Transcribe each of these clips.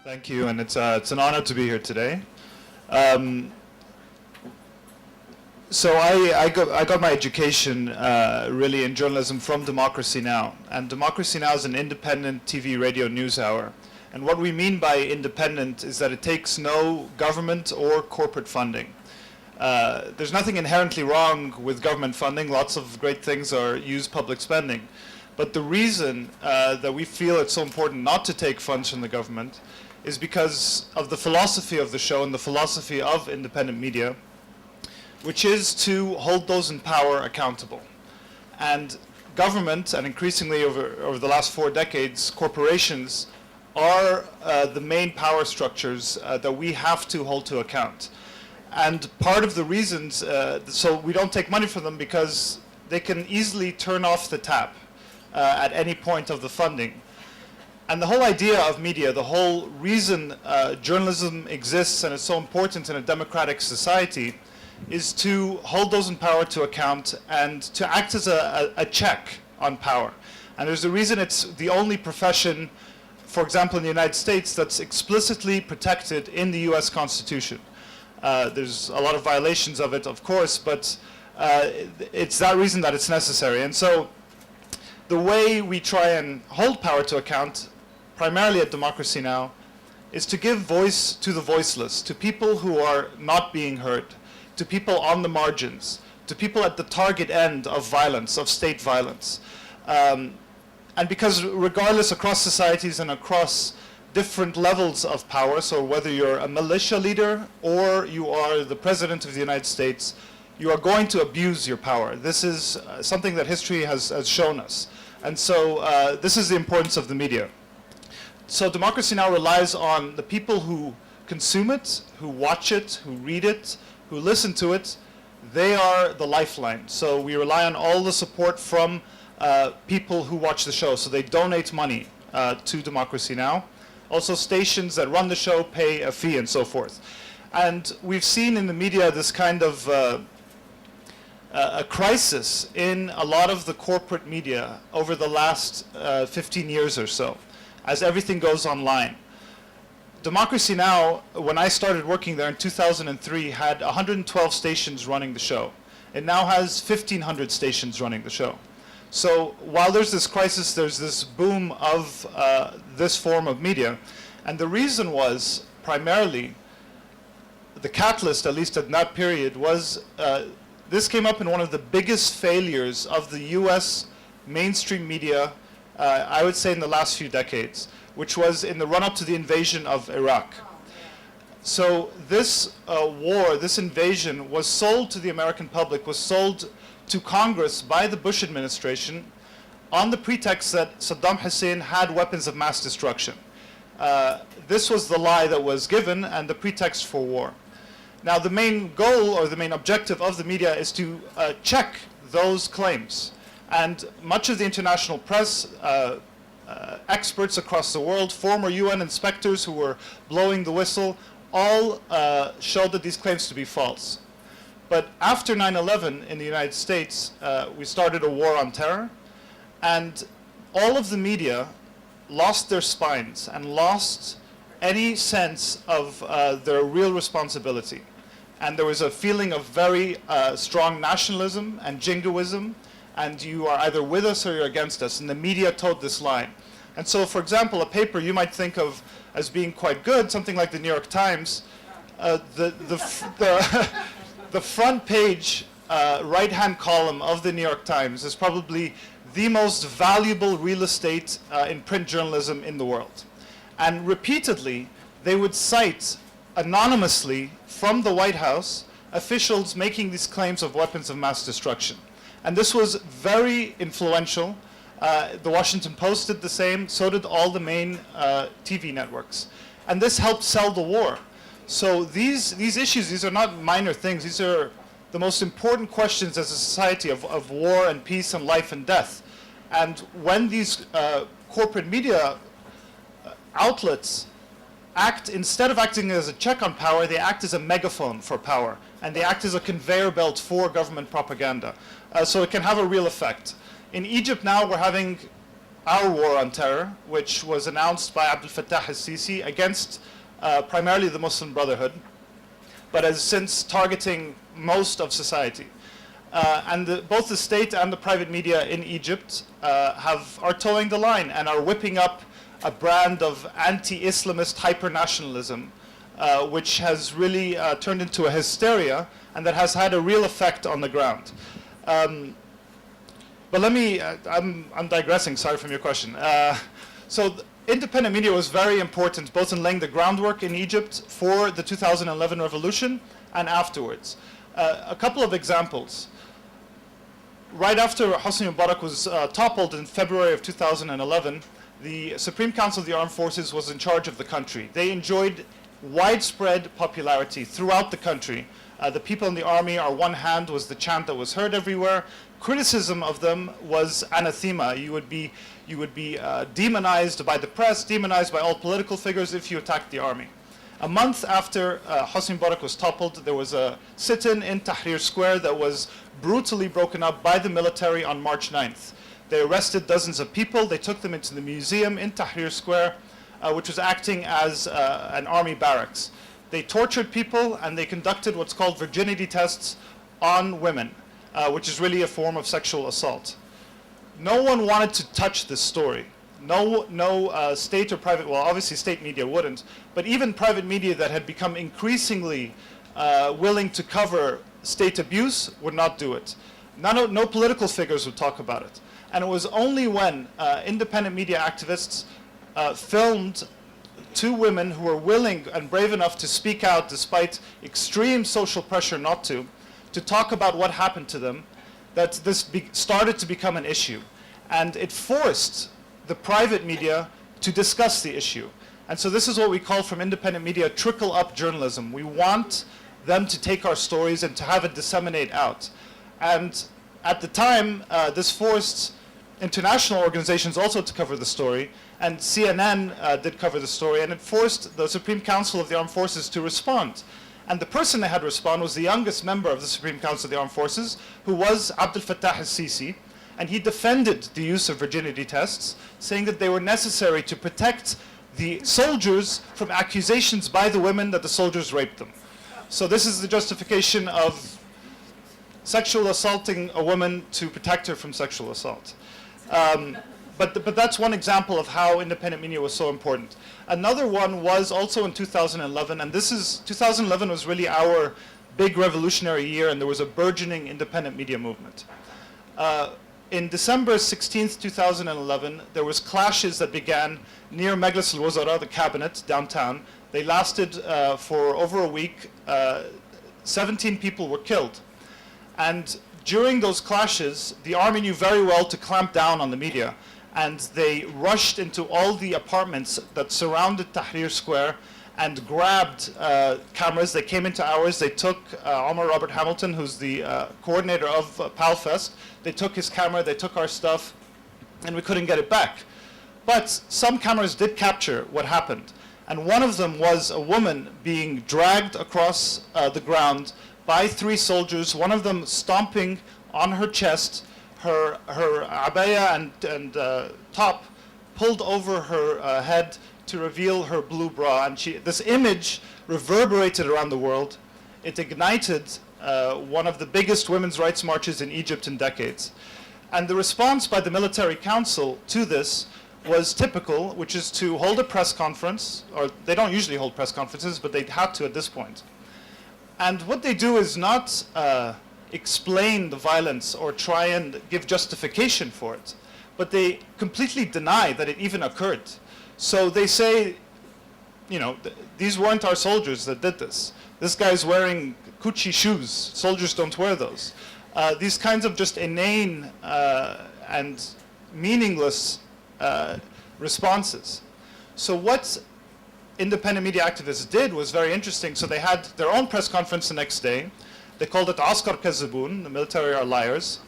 Thank you, and it's an honor to be here today. So I got my education really in journalism from Democracy Now! And Democracy Now! Is an independent TV radio news hour. And what we mean by independent is that it takes no government or corporate funding. There's nothing inherently wrong with government funding. Lots of great things use public spending. But the reason that we feel it's so important not to take funds from the government is because of the philosophy of the show and the philosophy of independent media, which is to hold those in power accountable. And government, and increasingly over the last 4 decades, corporations are the main power structures that we have to hold to account. And part of the reasons, so we don't take money from them because they can easily turn off the tap at any point of the funding. And the whole idea of media, the whole reason journalism exists and is so important in a democratic society, is to hold those in power to account and to act as a check on power. And there's a reason it's the only profession, for example, in the United States, that's explicitly protected in the US Constitution. There's a lot of violations of it, of course, but it's that reason that it's necessary. And so the way we try and hold power to account, primarily at Democracy Now!, is to give voice to the voiceless, to people who are not being heard, to people on the margins, to people at the target end of violence, of state violence. And because regardless across societies and across different levels of power, so whether you're a militia leader or you are the President of the United States, you are going to abuse your power. This is something that history has shown us. And so this is the importance of the media. So Democracy Now! Relies on the people who consume it, who watch it, who read it, who listen to it. They are the lifeline. So we rely on all the support from people who watch the show. So they donate money to Democracy Now! Also stations that run the show pay a fee and so forth. And we've seen in the media this kind of a crisis in a lot of the corporate media over the last 15 years or so, as everything goes online. Democracy Now!, when I started working there in 2003, had 112 stations running the show. It now has 1,500 stations running the show. So while there's this crisis, there's this boom of this form of media. And the reason was primarily, the catalyst, at least in that period, was this came up in one of the biggest failures of the US mainstream media, I would say in the last few decades, which was in the run-up to the invasion of Iraq. So this war, this invasion, was sold to the American public, was sold to Congress by the Bush administration on the pretext that Saddam Hussein had weapons of mass destruction. This was the lie that was given and the pretext for war. Now the main goal or the main objective of the media is to check those claims. And much of the international press, experts across the world, former UN inspectors who were blowing the whistle, all showed that these claims to be false. But after 9/11 in the United States, we started a war on terror, and all of the media lost their spines and lost any sense of their real responsibility. And there was a feeling of very strong nationalism and jingoism, and you are either with us or you're against us, and the media towed this line. And so, for example, a paper you might think of as being quite good, something like the New York Times, the front page right-hand column of the New York Times is probably the most valuable real estate in print journalism in the world. And repeatedly, they would cite anonymously from the White House officials making these claims of weapons of mass destruction. And this was very influential. The Washington Post did the same, so did all the main TV networks. And this helped sell the war. So these issues, these are not minor things. These are the most important questions as a society of war and peace and life and death. And when these corporate media outlets act, instead of acting as a check on power, they act as a megaphone for power. And they act as a conveyor belt for government propaganda. So it can have a real effect. In Egypt now, we're having our war on terror, which was announced by Abdel al-Sisi against primarily the Muslim Brotherhood, but has since targeting most of society. Both the state and the private media in Egypt are towing the line and are whipping up a brand of anti-Islamist hyper-nationalism, which has really turned into a hysteria and that has had a real effect on the ground. But let me, I'm digressing, sorry from your question. So independent media was very important, both in laying the groundwork in Egypt for the 2011 revolution and afterwards. A couple of examples. Right after Hosni Mubarak was toppled in February of 2011, the Supreme Council of the Armed Forces was in charge of the country. They enjoyed widespread popularity throughout the country. The people in the army, our one hand, was the chant that was heard everywhere. Criticism of them was anathema. You would be demonized by the press, demonized by all political figures if you attacked the army. A month after Hosni Mubarak was toppled, there was a sit-in in Tahrir Square that was brutally broken up by the military on March 9th. They arrested dozens of people. They took them into the museum in Tahrir Square, which was acting as an army barracks. They tortured people and they conducted what's called virginity tests on women, which is really a form of sexual assault. No one wanted to touch this story. No state or private, well, obviously state media wouldn't, but even private media that had become increasingly willing to cover state abuse would not do it. No political figures would talk about it. And it was only when independent media activists filmed two women who were willing and brave enough to speak out despite extreme social pressure not to talk about what happened to them, that this started to become an issue. And it forced the private media to discuss the issue. And so this is what we call from independent media trickle-up journalism. We want them to take our stories and to have it disseminate out. And at the time, this forced international organizations also to cover the story, and CNN did cover the story, and it forced the Supreme Council of the Armed Forces to respond. And the person that had to respond was the youngest member of the Supreme Council of the Armed Forces, who was Abdel al-Sisi, and he defended the use of virginity tests, saying that they were necessary to protect the soldiers from accusations by the women that the soldiers raped them. So this is the justification of sexual assaulting a woman to protect her from sexual assault. But that's one example of how independent media was so important. Another one was also in 2011, and 2011 was really our big revolutionary year, and there was a burgeoning independent media movement. In December 16th, 2011, there was clashes that began near Majlis al-Wazara, the cabinet, downtown. They lasted for over a week. 17 people were killed. And during those clashes, the army knew very well to clamp down on the media. And they rushed into all the apartments that surrounded Tahrir Square and grabbed cameras. They came into ours. They took Omar Robert Hamilton, who's the coordinator of PALFest. They took his camera, they took our stuff, and we couldn't get it back. But some cameras did capture what happened. And one of them was a woman being dragged across the ground by 3 soldiers, one of them stomping on her chest, her abaya and top pulled over her head to reveal her blue bra. And this image reverberated around the world. It ignited one of the biggest women's rights marches in Egypt in decades. And the response by the military council to this was typical, which is to hold a press conference, or they don't usually hold press conferences, but they had to at this point. And what they do is not explain the violence or try and give justification for it, but they completely deny that it even occurred. So they say, you know, these weren't our soldiers that did this. This guy's wearing Gucci shoes. Soldiers don't wear those. These kinds of just inane and meaningless responses. So what independent media activists did was very interesting. So they had their own press conference the next day. They called it Askar Kazabun, the military are liars.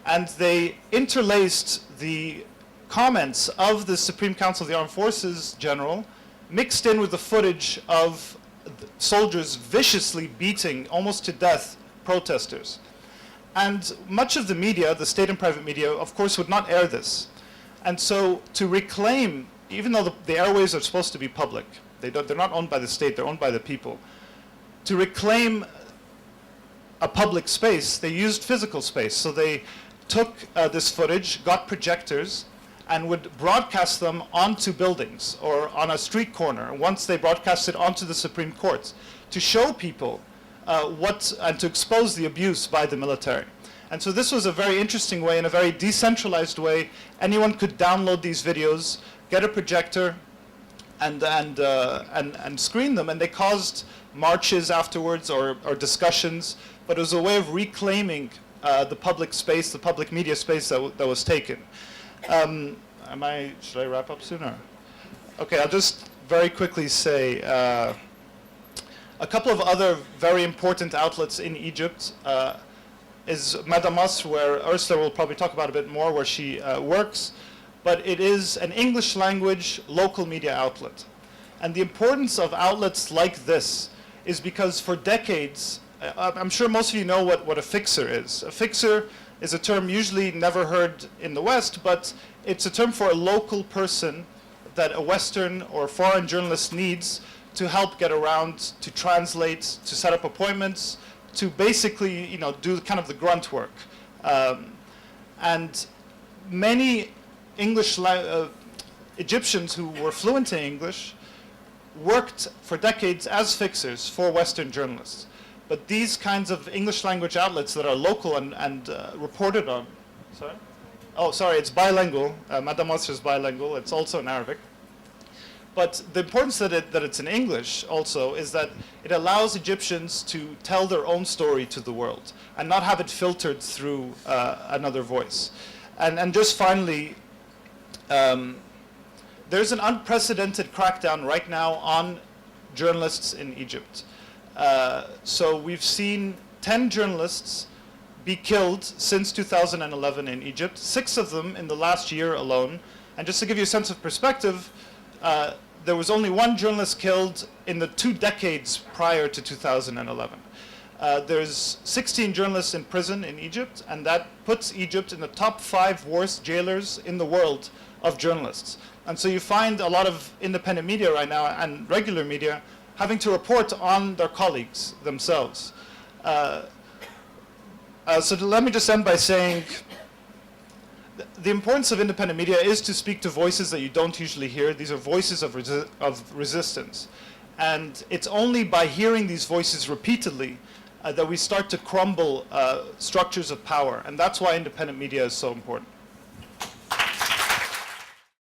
And they interlaced the comments of the Supreme Council of the Armed Forces general mixed in with the footage of soldiers viciously beating, almost to death, protesters. And much of the media, the state and private media, of course, would not air this. And so to reclaim, even though the airways are supposed to be public, they're not owned by the state, they're owned by the people. To reclaim a public space, they used physical space. So they took this footage, got projectors, and would broadcast them onto buildings or on a street corner. Once they broadcast it onto the Supreme Court to show people and to expose the abuse by the military. And so this was a very interesting way, in a very decentralized way. Anyone could download these videos, get a projector, and screen them. And they caused marches afterwards or discussions. But it was a way of reclaiming the public space, the public media space that was taken. Should I wrap up sooner? Okay, I'll just very quickly say a couple of other very important outlets in Egypt is Mada Masr, where Ursula will probably talk about a bit more, where she works. But it is an English language local media outlet. And the importance of outlets like this is because for decades, I'm sure most of you know what a fixer is. A fixer is a term usually never heard in the West, but it's a term for a local person that a Western or foreign journalist needs to help get around, to translate, to set up appointments, to basically, do kind of the grunt work. And many Egyptians who were fluent in English worked for decades as fixers for Western journalists. But these kinds of English language outlets that are local and reported on, sorry? Oh, sorry, it's bilingual. Mada Masr is bilingual. It's also in Arabic. But the importance that it's in English also is that it allows Egyptians to tell their own story to the world and not have it filtered through another voice. And just finally, there's an unprecedented crackdown right now on journalists in Egypt. So we've seen 10 journalists be killed since 2011 in Egypt, 6 of them in the last year alone. And just to give you a sense of perspective, there was only 1 journalist killed in the 2 decades prior to 2011. There's 16 journalists in prison in Egypt, and that puts Egypt in the top 5 worst jailers in the world of journalists. And so you find a lot of independent media right now and regular media having to report on their colleagues themselves. So let me just end by saying the importance of independent media is to speak to voices that you don't usually hear. These are voices of resistance. And it's only by hearing these voices repeatedly that we start to crumble structures of power. And that's why independent media is so important.